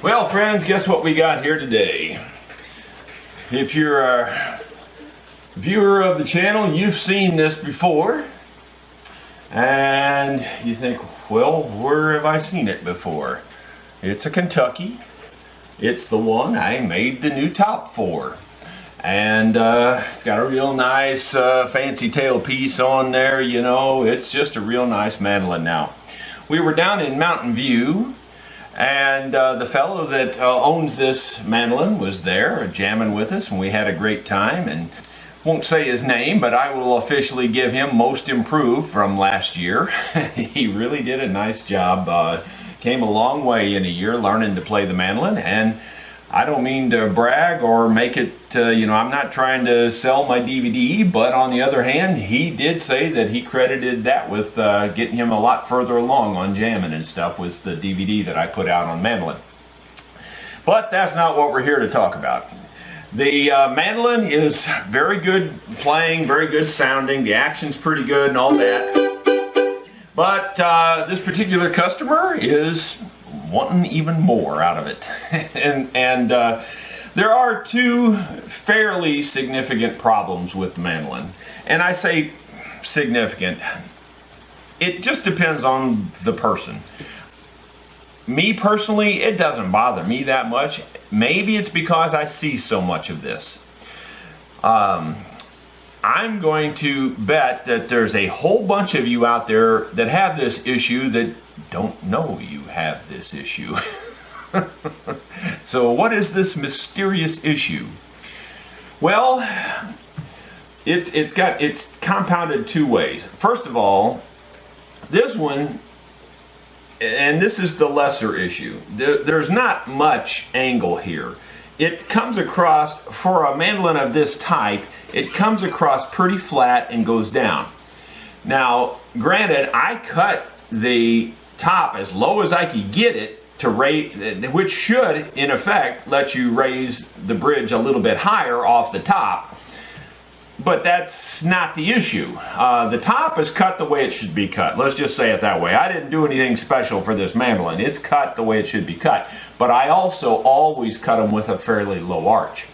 Well, friends, guess what we got here today? If you're a viewer of the channel, you've seen this before. And you think, well, where have I seen it before? It's a Kentucky. It's the one I made the new top for. And it's got a real nice fancy tailpiece on there, you know. It's just a real nice mandolin now. We were down in Mountain View, and the fellow that owns this mandolin was there jamming with us, and we had a great time. And won't say his name, but I will officially give him most improved from last year. He really did a nice job. Came a long way in a year learning to play the mandolin, and I don't mean to brag or make it, I'm not trying to sell my DVD, but on the other hand, he did say that he credited that with getting him a lot further along on jamming and stuff, was the DVD that I put out on mandolin. But that's not what we're here to talk about. The mandolin is very good playing, very good sounding, the action's pretty good and all that. But this particular customer is wanting even more out of it. and there are two fairly significant problems with the mandolin. And I say significant. It just depends on the person. Me personally, it doesn't bother me that much. Maybe it's because I see so much of this. I'm going to bet that there's a whole bunch of you out there that have this issue that don't know you have this issue. So what is this mysterious issue? Well, it's compounded two ways. First of all, this one, and this is the lesser issue, there's not much angle here. It comes across, for a mandolin of this type, it comes across pretty flat and goes down. Now, granted, I cut the top as low as I could get it to raise, which should, in effect, let you raise the bridge a little bit higher off the top. But that's not the issue. The top is cut the way it should be cut. Let's just say it that way. I didn't do anything special for this mandolin. It's cut the way it should be cut. But I also always cut them with a fairly low arch.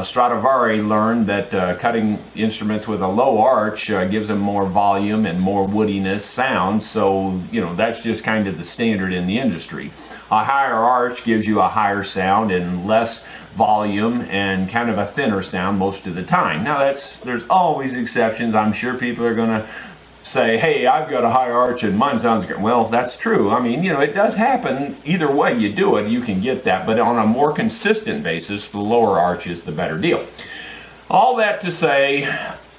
Stradivari learned that cutting instruments with a low arch gives them more volume and more woodiness sound. So, that's just kind of the standard in the industry. A higher arch gives you a higher sound and less volume and kind of a thinner sound most of the time. Now, there's always exceptions. I'm sure people are going to say, hey, I've got a high arch and mine sounds good. Well, that's true. I mean, it does happen. Either way you do it, you can get that. But on a more consistent basis, the lower arch is the better deal. All that to say,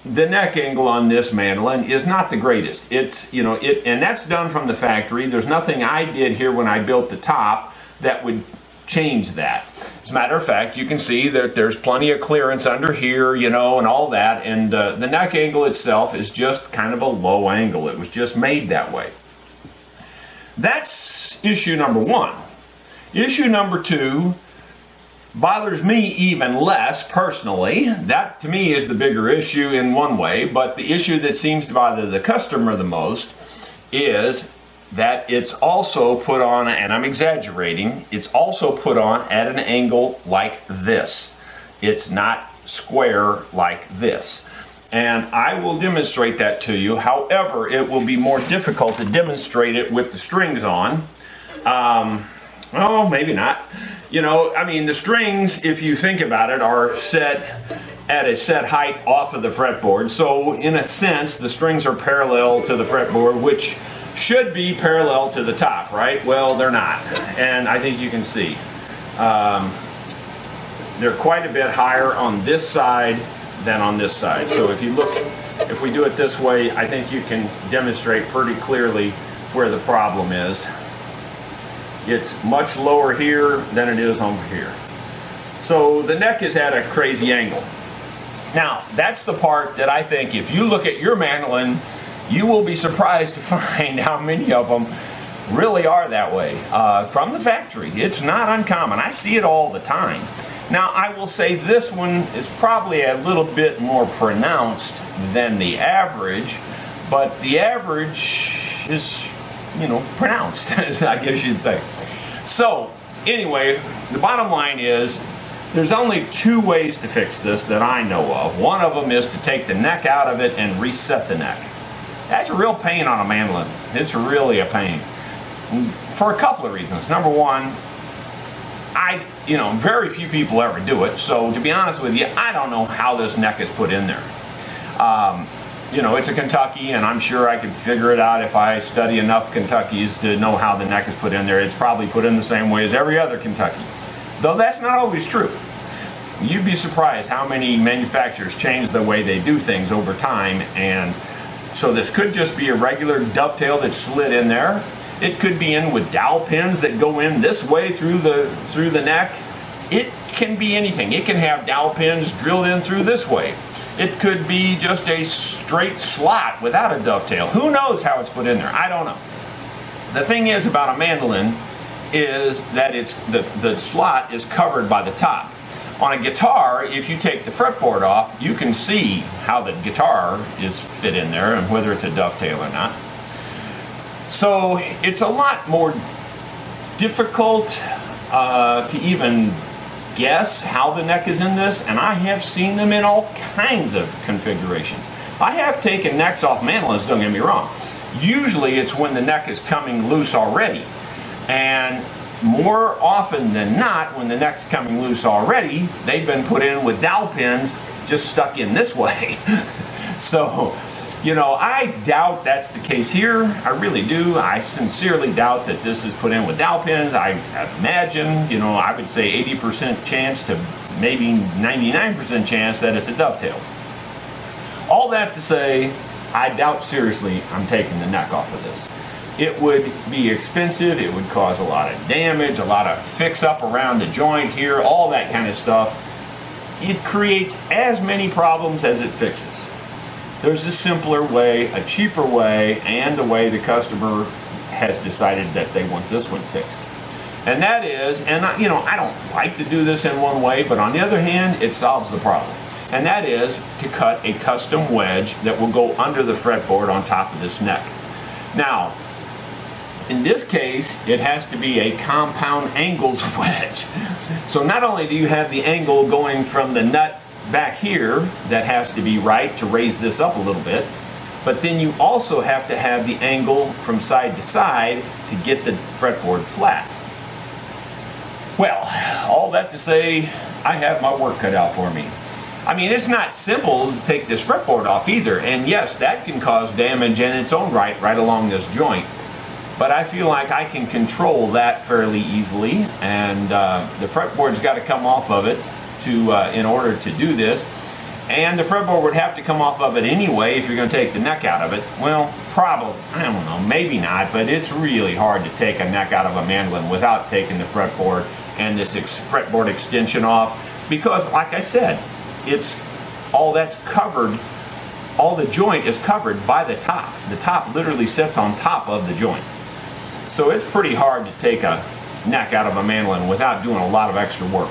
the neck angle on this mandolin is not the greatest. And that's done from the factory. There's nothing I did here when I built the top that would change that. As a matter of fact, you can see that there's plenty of clearance under here, and all that, and the neck angle itself is just kind of a low angle. It was just made that way. That's issue number one. Issue number two bothers me even less personally. That to me is the bigger issue in one way, but the issue that seems to bother the customer the most is that it's also put on, and I'm exaggerating, it's also put on at an angle like this. It's not square like this. And I will demonstrate that to you. However, it will be more difficult to demonstrate it with the strings on. Well, maybe not. The strings, if you think about it, are set at a set height off of the fretboard. So in a sense, the strings are parallel to the fretboard, which should be parallel to the top, right? Well, they're not. And I think you can see. They're quite a bit higher on this side than on this side. So if we do it this way, I think you can demonstrate pretty clearly where the problem is. It's much lower here than it is over here. So the neck is at a crazy angle. Now, that's the part that I think if you look at your mandolin, you will be surprised to find how many of them really are that way. From the factory, it's not uncommon. I see it all the time. Now, I will say this one is probably a little bit more pronounced than the average, but the average is, pronounced, I guess you'd say. So, anyway, the bottom line is there's only two ways to fix this that I know of. One of them is to take the neck out of it and reset the neck. That's a real pain on a mandolin. It's really a pain for a couple of reasons. Number one, very few people ever do it. So to be honest with you, I don't know how this neck is put in there. It's a Kentucky, and I'm sure I could figure it out if I study enough Kentuckys to know how the neck is put in there. It's probably put in the same way as every other Kentucky, though that's not always true. You'd be surprised how many manufacturers change the way they do things over time, and so this could just be a regular dovetail that's slid in there. It could be in with dowel pins that go in this way through the neck. It can be anything. It can have dowel pins drilled in through this way. It could be just a straight slot without a dovetail. Who knows how it's put in there? I don't know. The thing is about a mandolin is that the slot is covered by the top. On a guitar, if you take the fretboard off, you can see how the guitar is fit in there and whether it's a dovetail or not. So it's a lot more difficult to even guess how the neck is in this, and I have seen them in all kinds of configurations. I have taken necks off mandolins, don't get me wrong. Usually it's when the neck is coming loose already, and more often than not, when the neck's coming loose already, they've been put in with dowel pins just stuck in this way. So, I doubt that's the case here. I really do. I sincerely doubt that this is put in with dowel pins. I imagine, I would say 80% chance to maybe 99% chance that it's a dovetail. All that to say, I doubt seriously I'm taking the neck off of this. It would be expensive. It would cause a lot of damage, a lot of fix-up around the joint here, all that kind of stuff. It creates as many problems as it fixes. There's a simpler way, a cheaper way, and the way the customer has decided that they want this one fixed. And that is, I don't like to do this in one way, but on the other hand, it solves the problem. And that is to cut a custom wedge that will go under the fretboard on top of this neck. Now, in this case, it has to be a compound angled wedge. So not only do you have the angle going from the nut back here that has to be right to raise this up a little bit, but then you also have to have the angle from side to side to get the fretboard flat. Well, all that to say, I have my work cut out for me. I mean, it's not simple to take this fretboard off either, and yes, that can cause damage in its own right along this joint. But I feel like I can control that fairly easily, and the fretboard's got to come off of it in order to do this. And the fretboard would have to come off of it anyway if you're going to take the neck out of it. Well, probably, I don't know, maybe not, but it's really hard to take a neck out of a mandolin without taking the fretboard and this fretboard extension off, because like I said, all that's covered, all the joint is covered by the top. The top literally sits on top of the joint. So it's pretty hard to take a neck out of a mandolin without doing a lot of extra work.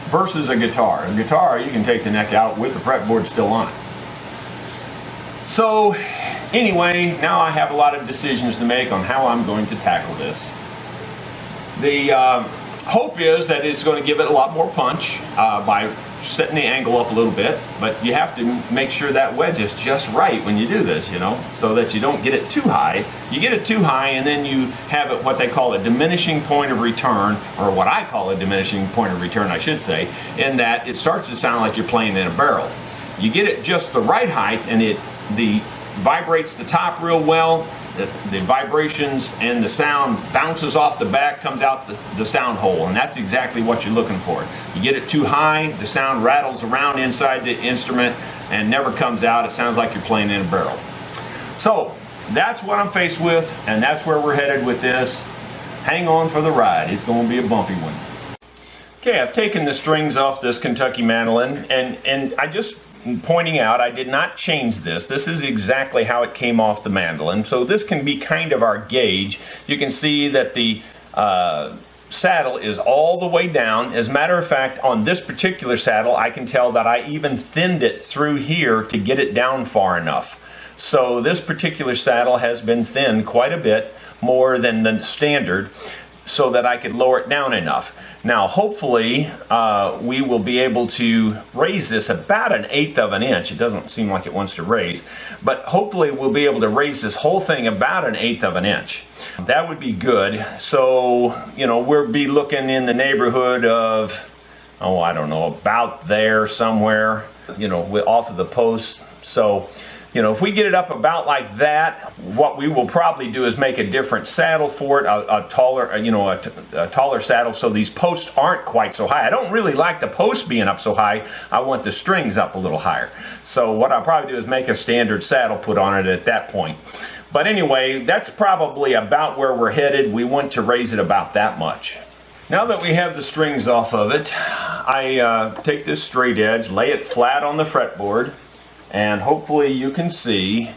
Versus a guitar. A guitar, you can take the neck out with the fretboard still on it. So anyway, now I have a lot of decisions to make on how I'm going to tackle this. The hope is that it's going to give it a lot more punch by setting the angle up a little bit, but you have to make sure that wedge is just right when you do this, so that you don't get it too high. You get it too high and then you have it what they call a diminishing point of return, or what I call a diminishing point of return, I should say, in that it starts to sound like you're playing in a barrel. You get it just the right height and it vibrates the top real well. The vibrations and the sound bounces off the back, comes out the sound hole, and that's exactly what you're looking for. You get it too high, the sound rattles around inside the instrument and never comes out. It sounds like you're playing in a barrel. So that's what I'm faced with, and that's where we're headed with this. Hang on for the ride. It's going to be a bumpy one. Okay, I've taken the strings off this Kentucky mandolin, and I just pointing out I did not change this. This is exactly how it came off the mandolin. So this can be kind of our gauge. You can see that the saddle is all the way down. As a matter of fact, on this particular saddle, I can tell that I even thinned it through here to get it down far enough. So this particular saddle has been thinned quite a bit more than the standard. so that I could lower it down enough. Now hopefully we will be able to raise this about 1/8 of an inch. It doesn't seem like it wants to raise, but hopefully we'll be able to raise this whole thing about 1/8 of an inch. That would be good. So, you know, we'll be looking in the neighborhood of, oh, I don't know, about there somewhere, you know, off of the post. So, you know, if we get it up about like that, what we will probably do is make a different saddle for it, a taller, you know, a taller saddle, so these posts aren't quite so high. I don't really like the posts being up so high. I want the strings up a little higher. So what I'll probably do is make a standard saddle put on it at that point. But anyway, that's probably about where we're headed. We want to raise it about that much. Now that we have the strings off of it, I take this straight edge, lay it flat on the fretboard, and hopefully you can see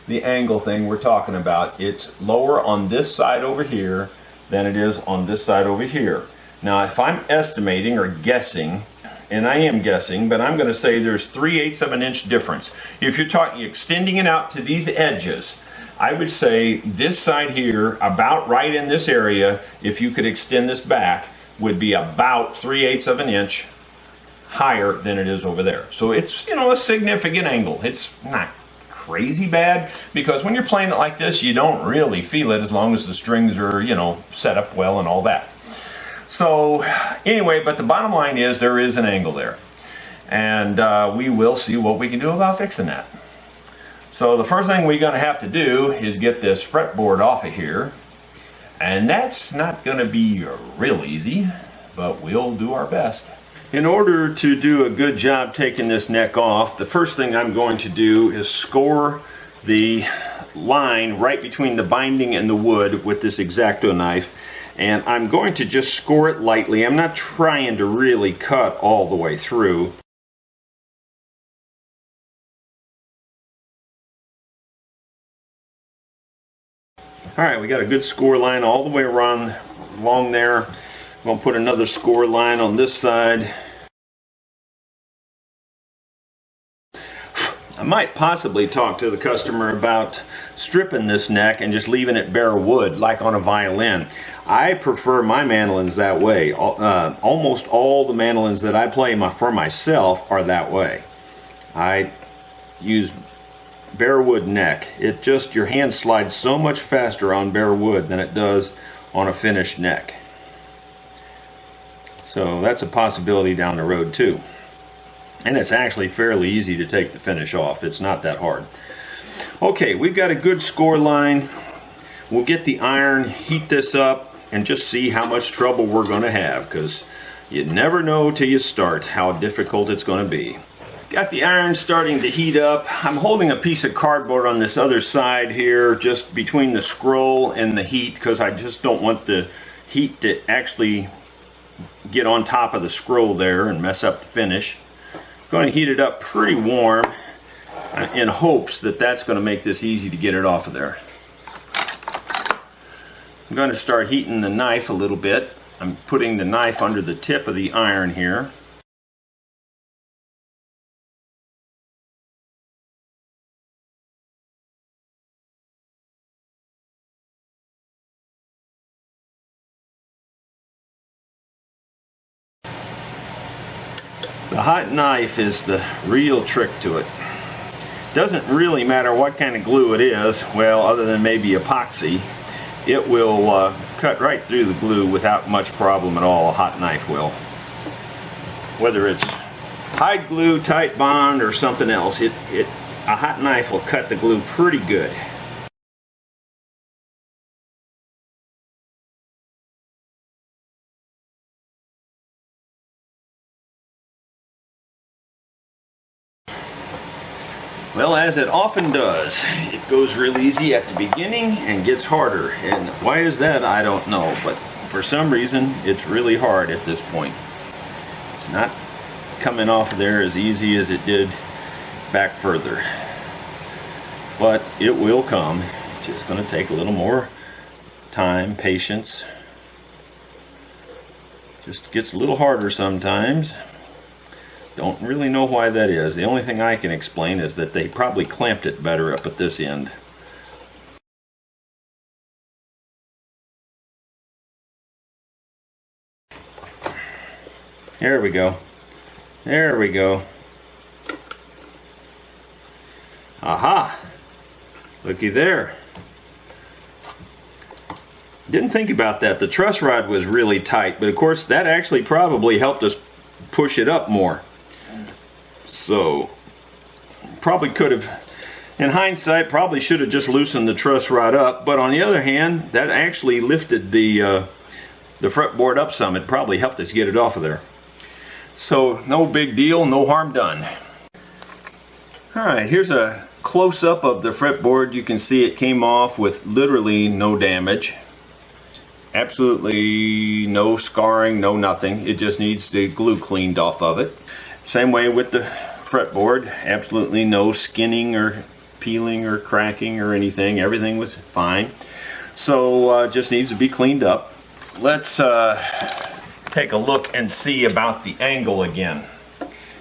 the angle thing we're talking about. It's lower on this side over here than it is on this side over here. Now if I'm estimating or guessing, and I am guessing, but I'm going to say there's 3/8 of an inch difference. If you're talking extending it out to these edges, I would say this side here, about right in this area, if you could extend this back, would be about 3/8 of an inch higher than it is over there. So it's, you know, a significant angle. It's not crazy bad, because when you're playing it like this, you don't really feel it as long as the strings are, you know, set up well and all that. So anyway, but the bottom line is there is an angle there, and we will see what we can do about fixing that. So the first thing we're going to have to do is get this fretboard off of here, and that's not going to be real easy, but we'll do our best. In order to do a good job taking this neck off, the first thing I'm going to do is score the line right between the binding and the wood with this X-Acto knife, and I'm going to just score it lightly. I'm not trying to really cut all the way through. Alright, we got a good score line all the way around along there. I'm going to put another score line on this side. I might possibly talk to the customer about stripping this neck and just leaving it bare wood like on a violin. I prefer my mandolins that way. Almost all the mandolins that I play for myself are that way. I use bare wood neck. It just, your hand slides so much faster on bare wood than it does on a finished neck. So that's a possibility down the road too. And it's actually fairly easy to take the finish off. It's not that hard. Okay, we've got a good score line. We'll get the iron, heat this up, and just see how much trouble we're going to have, because you never know till you start how difficult it's going to be. Got the iron starting to heat up. I'm holding a piece of cardboard on this other side here, just between the scroll and the heat, because I just don't want the heat to actually get on top of the scroll there and mess up the finish. Going to heat it up pretty warm in hopes that that's going to make this easy to get it off of there. I'm going to start heating the knife a little bit. I'm putting the knife under the tip of the iron here. The hot knife is the real trick to it. Doesn't really matter what kind of glue it is, well, other than maybe epoxy, it will cut right through the glue without much problem at all. A hot knife will. Whether it's hide glue, tight bond, or something else, a hot knife will cut the glue pretty good. Well, as it often does, it goes real easy at the beginning and gets harder. And why is that? I don't know. But for some reason, it's really hard at this point. It's not coming off there as easy as it did back further. But it will come. It's just going to take a little more time, patience. Just gets a little harder sometimes. Don't really know why that is. The only thing I can explain is that they probably clamped it better up at this end. There we go. There we go. Aha! Looky there. Didn't think about that. The truss rod was really tight, but of course that actually probably helped us push it up more. So, probably could have, in hindsight, probably should have just loosened the truss rod up, but on the other hand, that actually lifted the fretboard up some. It probably helped us get it off of there. So, no big deal, no harm done. Alright, here's a close-up of the fretboard. You can see it came off with literally no damage. Absolutely no scarring, no nothing. It just needs the glue cleaned off of it. Same way with the fretboard. Absolutely no skinning or peeling or cracking or anything. Everything was fine. So just needs to be cleaned up. Let's take a look and see about the angle again.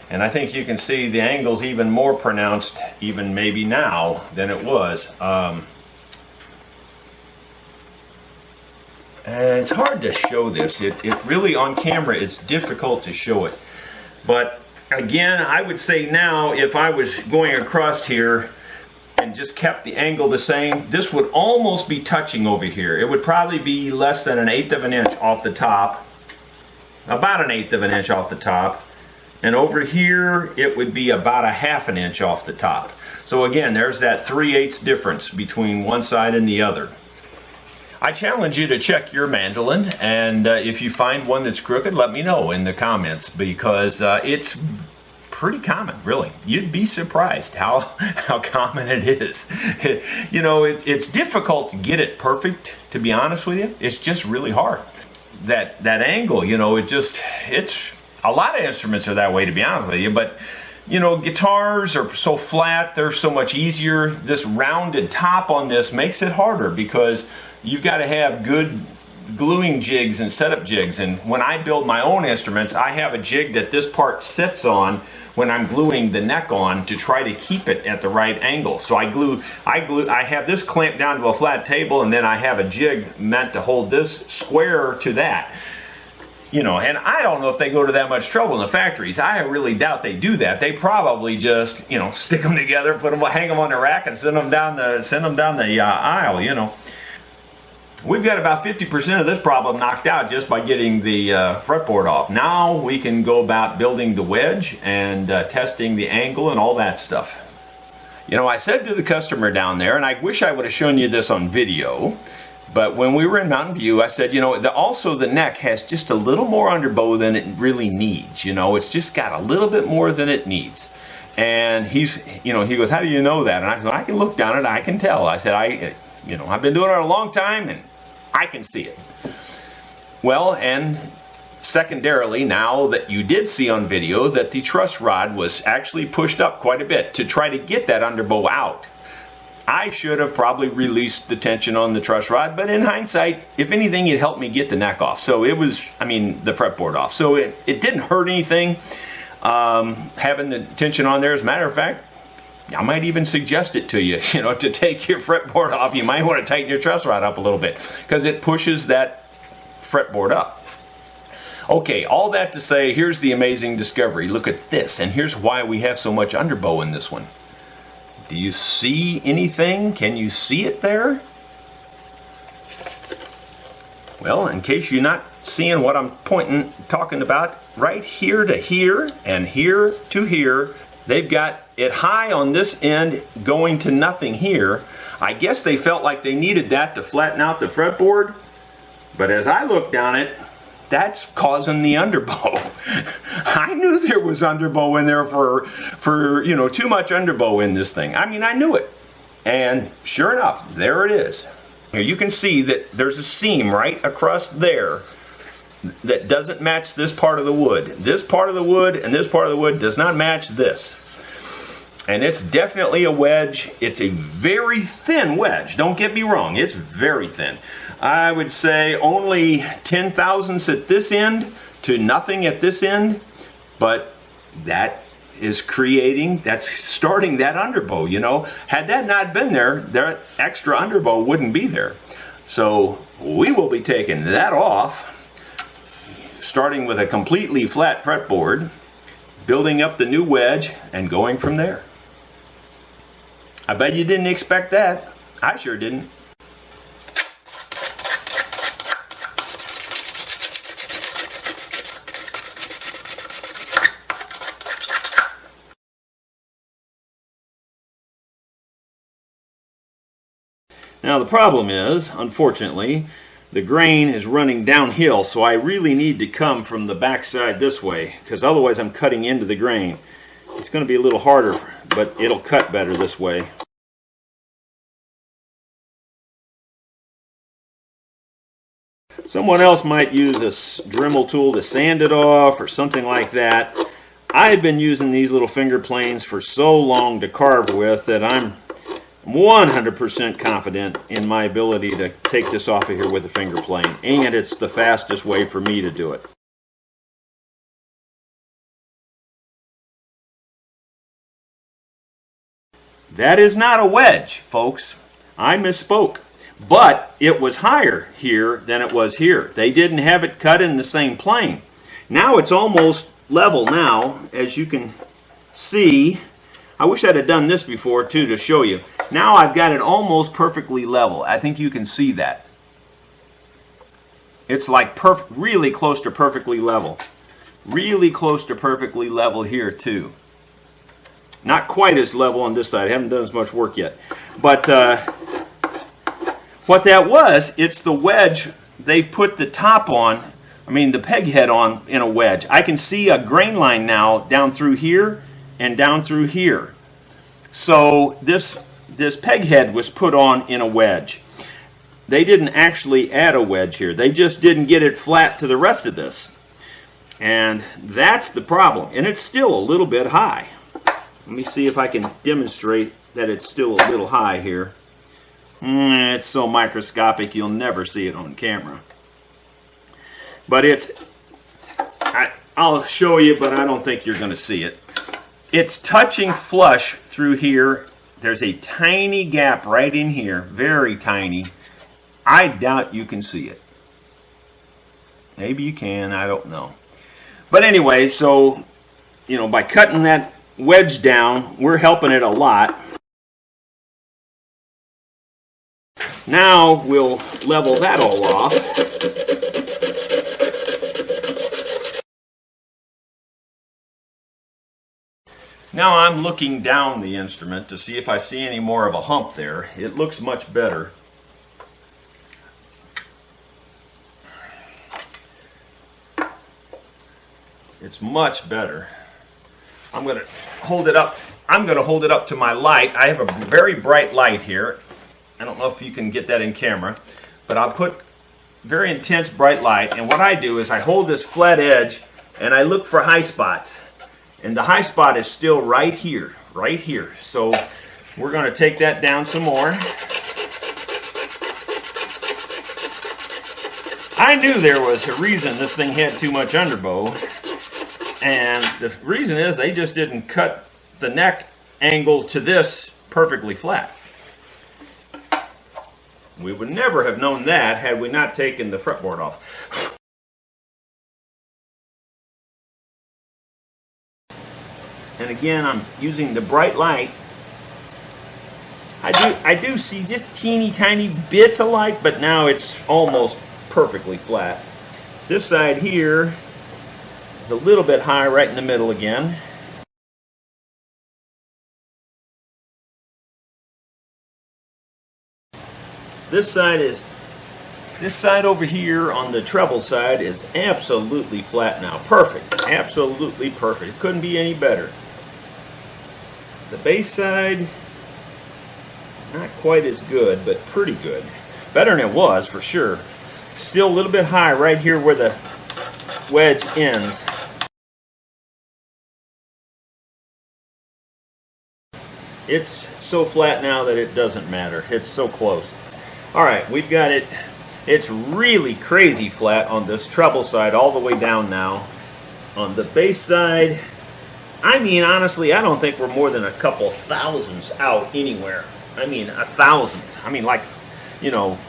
And I think you can see the angle's even more pronounced, even maybe now, than it was. It's hard to show this. It really, on camera, it's difficult to show it. But again, I would say now, if I was going across here and just kept the angle the same, this would almost be touching over here. It would probably be less than 1/8 of an inch off the top. About 1/8 of an inch off the top. And over here, it would be about 1/2 an inch off the top. So again, there's that 3/8 difference between one side and the other. I challenge you to check your mandolin, and if you find one that's crooked, let me know in the comments, because it's pretty common, really. You'd be surprised how common it is. You know, it's difficult to get it perfect, to be honest with you. It's just really hard. That angle, you know, it's a lot of instruments are that way, to be honest with you, but you know, guitars are so flat, they're so much easier. This rounded top on this makes it harder because you've got to have good gluing jigs and setup jigs. And when I build my own instruments, I have a jig that this part sits on when I'm gluing the neck on to try to keep it at the right angle. So I have this clamped down to a flat table, and then I have a jig meant to hold this square to that. You know, and I don't know if they go to that much trouble in the factories. I really doubt they do that. They probably just, you know, stick them together, hang them on the rack, and send them down the aisle. You know, we've got about 50% of this problem knocked out just by getting the fretboard off. Now we can go about building the wedge and testing the angle and all that stuff. You know, I said to the customer down there, and I wish I would have shown you this on video, but when we were in Mountain View, I said, you know, also the neck has just a little more underbow than it really needs. You know, it's just got a little bit more than it needs. And he goes, how do you know that? And I said, I can look down it, I can tell. I said, I've been doing it a long time, and I can see it. Well, and secondarily, now that you did see on video that the truss rod was actually pushed up quite a bit to try to get that underbow out. I should have probably released the tension on the truss rod, but in hindsight, if anything, it helped me get the neck off. So it was, the fretboard off. So it didn't hurt anything having the tension on there. As a matter of fact, I might even suggest it to you, you know, to take your fretboard off. You might want to tighten your truss rod up a little bit because it pushes that fretboard up. Okay, all that to say, here's the amazing discovery. Look at this, and here's why we have so much underbow in this one. Do you see anything? Can you see it there? Well, in case you're not seeing what I'm talking about, right here to here and here to here, they've got it high on this end going to nothing here. I guess they felt like they needed that to flatten out the fretboard, but as I look down it, that's causing the underbow. I knew there was underbow in there for you know, too much underbow in this thing. I knew it. And sure enough, there it is. Here you can see that there's a seam right across there that doesn't match this part of the wood. This part of the wood and this part of the wood does not match this. And it's definitely a wedge. It's a very thin wedge. Don't get me wrong, it's very thin. I would say only 10 thousandths at this end to nothing at this end, but that is that's starting that underbow, you know. Had that not been there, that extra underbow wouldn't be there. So we will be taking that off, starting with a completely flat fretboard, building up the new wedge, and going from there. I bet you didn't expect that. I sure didn't. Now the problem is, unfortunately, the grain is running downhill, so I really need to come from the backside this way, because otherwise I'm cutting into the grain. It's going to be a little harder, but it'll cut better this way. Someone else might use a Dremel tool to sand it off or something like that. I've been using these little finger planes for so long to carve with that I'm 100% confident in my ability to take this off of here with a finger plane, and it's the fastest way for me to do it. That is not a wedge, folks. I misspoke. But it was higher here than it was here. They didn't have it cut in the same plane. Now it's almost level now, as you can see. I wish I'd have done this before too to show you. Now I've got it almost perfectly level. I think you can see that. It's like really close to perfectly level. Really close to perfectly level here too. Not quite as level on this side. I haven't done as much work yet. But what that was, it's the wedge they put the top on, the peg head on in a wedge. I can see a grain line now down through here and down through here. So this peg head was put on in a wedge. They didn't actually add a wedge here. They just didn't get it flat to the rest of this. And that's the problem. And it's still a little bit high. Let me see if I can demonstrate that it's still a little high here. It's so microscopic you'll never see it on camera. But I'll show you, but I don't think you're going to see it. It's touching flush through here. There's a tiny gap right in here, very tiny. I doubt you can see it. Maybe you can, I don't know. But anyway, so, by cutting that wedge down, we're helping it a lot. Now we'll level that all off. Now I'm looking down the instrument to see if I see any more of a hump there. It looks much better. It's much better. I'm going to hold it up. I'm going to hold it up to my light. I have a very bright light here. I don't know if you can get that in camera, but I'll put very intense bright light, and what I do is I hold this flat edge and I look for high spots, and the high spot is still right here. So we're going to take that down some more. I knew there was a reason this thing had too much underbow, and the reason is they just didn't cut the neck angle to this perfectly flat. We would never have known that had we not taken the fretboard off. And again, I'm using the bright light. I do see just teeny tiny bits of light, but now it's almost perfectly flat. This side here is a little bit high right in the middle again. This side over here on the treble side is absolutely flat now. Perfect. Absolutely perfect. It couldn't be any better. The bass side, not quite as good, but pretty good. Better than it was, for sure. Still a little bit high right here where the wedge ends. It's so flat now that it doesn't matter. It's so close. Alright, we've got it. It's really crazy flat on this treble side all the way down now. On the bass side, honestly, I don't think we're more than a couple thousandths out anywhere. A thousandth.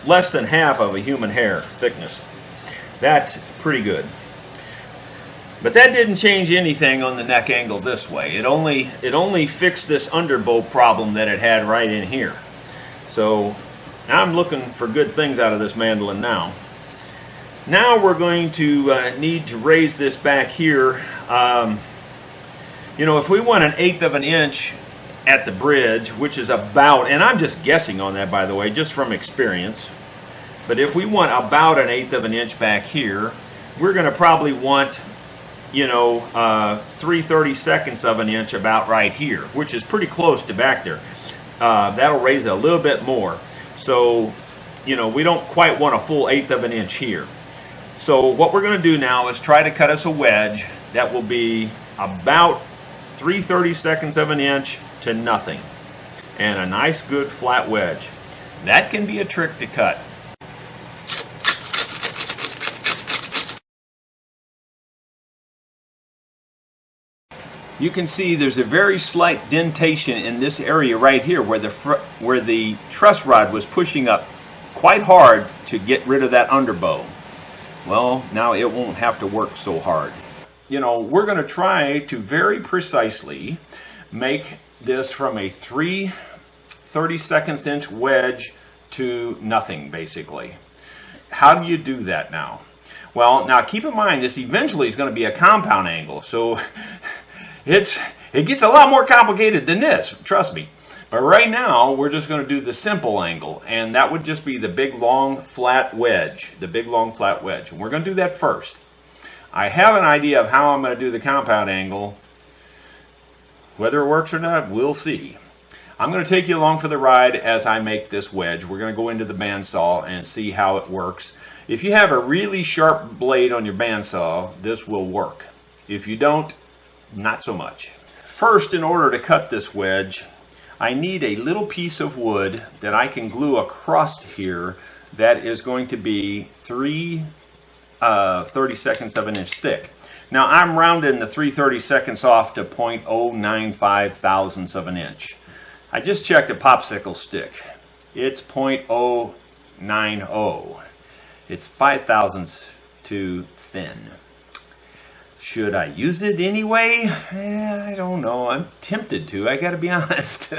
Less than half of a human hair thickness. That's pretty good. But that didn't change anything on the neck angle this way. It only fixed this underbow problem that it had right in here. So now I'm looking for good things out of this mandolin now. Now we're going to need to raise this back here. You know, if we want 1/8 of an inch at the bridge, which is about, and I'm just guessing on that, by the way, just from experience, but if we want about 1/8 of an inch back here, we're going to probably want, you know, 3/32 of an inch about right here, which is pretty close to back there. That'll raise it a little bit more. So, you know, we don't quite want a full 1/8 of an inch here. So what we're going to do now is try to cut us a wedge that will be about 3/32 of an inch to nothing. And a nice good flat wedge. That can be a trick to cut. You can see there's a very slight dentation in this area right here where the truss rod was pushing up quite hard to get rid of that underbow. Well, now it won't have to work so hard. You know, we're going to try to very precisely make this from a 3/32 inch wedge to nothing, basically. How do you do that now? Well, now keep in mind this eventually is going to be a compound angle, so it gets a lot more complicated than this, trust me. But right now, we're just going to do the simple angle, and that would just be the big, long, flat wedge. The big, long, flat wedge. And we're going to do that first. I have an idea of how I'm going to do the compound angle. Whether it works or not, we'll see. I'm going to take you along for the ride as I make this wedge. We're going to go into the bandsaw and see how it works. If you have a really sharp blade on your bandsaw, this will work. If you don't, not so much. First, in order to cut this wedge, I need a little piece of wood that I can glue across here that is going to be 3/32 of an inch thick. Now I'm rounding the 3/32 off to 0.095 thousandths of an inch. I just checked a popsicle stick. It's 0.090. It's 5 thousandths too thin. Should I use it anyway? I don't know. I'm tempted to. I got to be honest.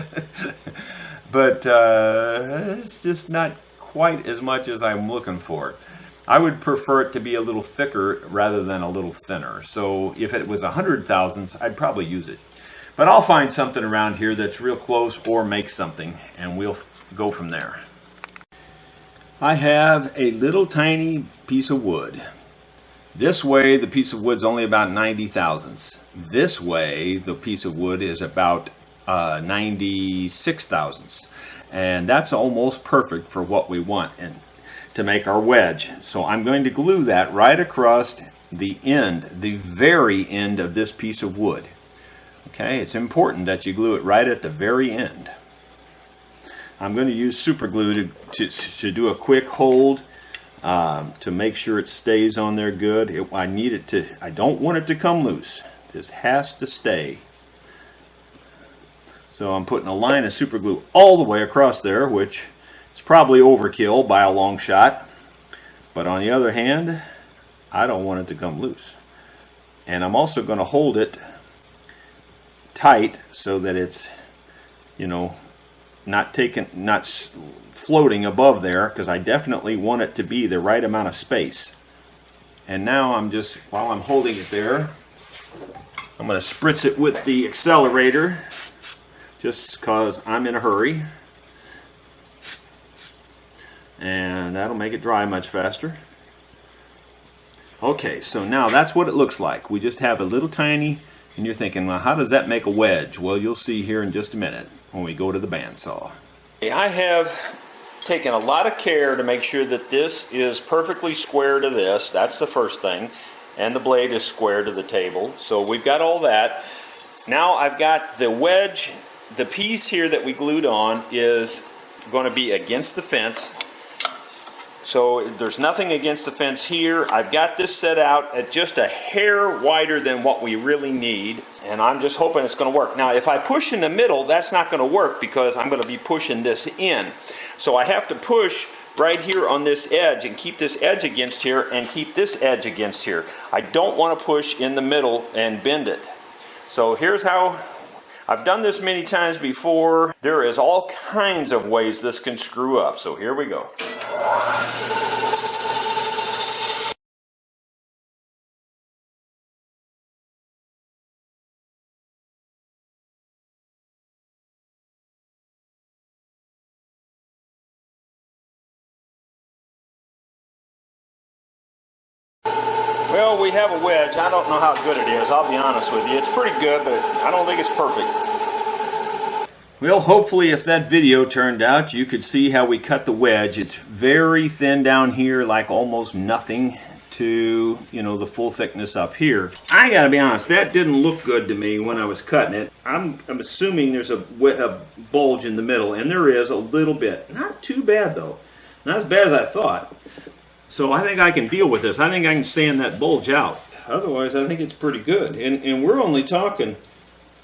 But it's just not quite as much as I'm looking for. I would prefer it to be a little thicker rather than a little thinner. So if it was 100 thousandths, I'd probably use it. But I'll find something around here that's real close or make something, and we'll go from there. I have a little tiny piece of wood. This way, the piece of wood's only about 90 thousandths. This way, the piece of wood is about 96 thousandths. And that's almost perfect for what we want and to make our wedge. So I'm going to glue that right across the end, the very end of this piece of wood. Okay, it's important that you glue it right at the very end. I'm going to use super glue to do a quick hold. To make sure it stays on there good. I don't want it to come loose. This has to stay. So I'm putting a line of super glue all the way across there, which is probably overkill by a long shot. But on the other hand, I don't want it to come loose. And I'm also going to hold it tight so that it's, you know, not floating above there, because I definitely want it to be the right amount of space. And now while I'm holding it there, I'm going to spritz it with the accelerator just because I'm in a hurry. And that'll make it dry much faster. Okay, so now that's what it looks like. We just have a little tiny, and you're thinking, well, how does that make a wedge? Well, you'll see here in just a minute when we go to the bandsaw. I have taken a lot of care to make sure that this is perfectly square to this. That's the first thing. And the blade is square to the table. So we've got all that. Now I've got the wedge. The piece here that we glued on is going to be against the fence. So there's nothing against the fence here. I've got this set out at just a hair wider than what we really need. And I'm just hoping it's going to work. Now if I push in the middle, that's not going to work because I'm going to be pushing this in. So I have to push right here on this edge and keep this edge against here and keep this edge against here. I don't want to push in the middle and bend it. So here's how. I've done this many times before. There is all kinds of ways this can screw up. So here we go. Well, we have a wedge. I don't know how good it is, I'll be honest with you. It's pretty good, but I don't think it's perfect. Well, hopefully if that video turned out, you could see how we cut the wedge. It's very thin down here, like almost nothing, to, you know, the full thickness up here. I gotta be honest, that didn't look good to me when I was cutting it. I'm assuming there's a bulge in the middle, and there is a little bit. Not too bad though. Not as bad as I thought. So I think I can deal with this. I think I can sand that bulge out. Otherwise, I think it's pretty good. And we're only talking,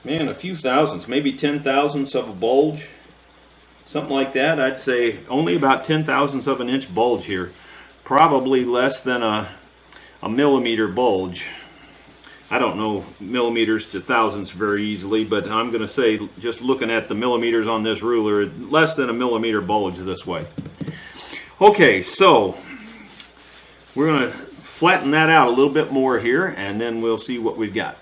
man, a few thousandths, maybe 10,000ths of a bulge. Something like that. I'd say only about 10,000ths of an inch bulge here. Probably less than a millimeter bulge. I don't know millimeters to thousandths very easily, but I'm going to say, just looking at the millimeters on this ruler, less than a millimeter bulge this way. Okay, so we're going to flatten that out a little bit more here, and then we'll see what we've got.